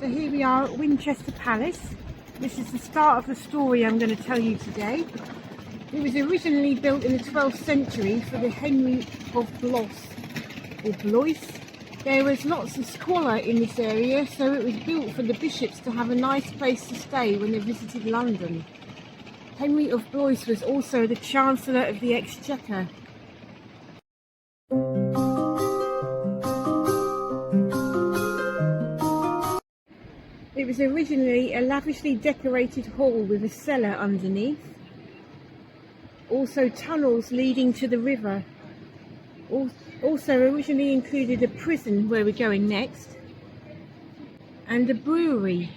So here we are at Winchester Palace. This is the start of the story I'm going to tell you today. It was originally built in the 12th century for the Henry of Blois. There was lots of squalor in this area, so it was built for the bishops to have a nice place to stay when they visited London. Henry of Blois was also the Chancellor of the Exchequer. It was originally a lavishly decorated hall with a cellar underneath. Also tunnels leading to the river. Also originally included a prison, where we're going next, and a brewery.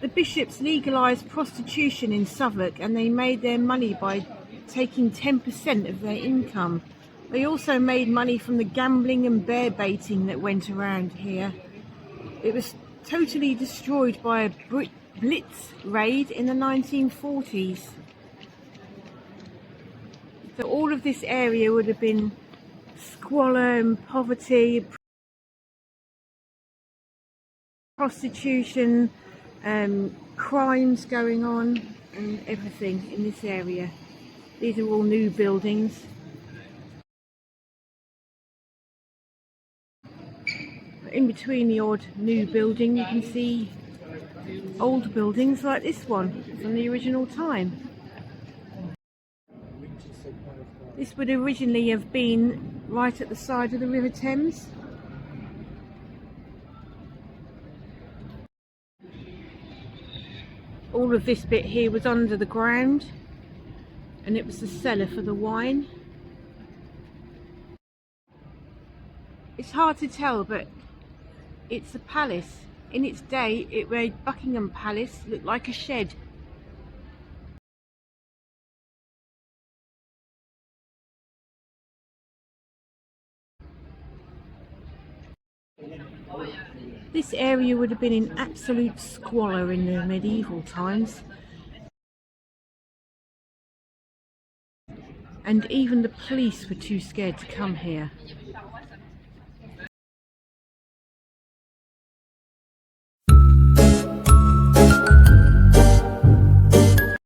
The bishops legalised prostitution in Southwark, and they made their money by taking 10% of their income. They also made money from the gambling and bear baiting that went around here. It was totally destroyed by a Blitz raid in the 1940s. So all of this area would have been squalor and poverty, prostitution, crimes going on, and everything in this area. These are all new buildings. In between the odd new building, you can see old buildings like this one from the original time. This would originally have been right at the side of the River Thames. All of this bit here was under the ground, and it was the cellar for the wine. It's hard to tell, but it's a palace. In its day, it made Buckingham Palace look like a shed. This area would have been in absolute squalor in the medieval times. And even the police were too scared to come here.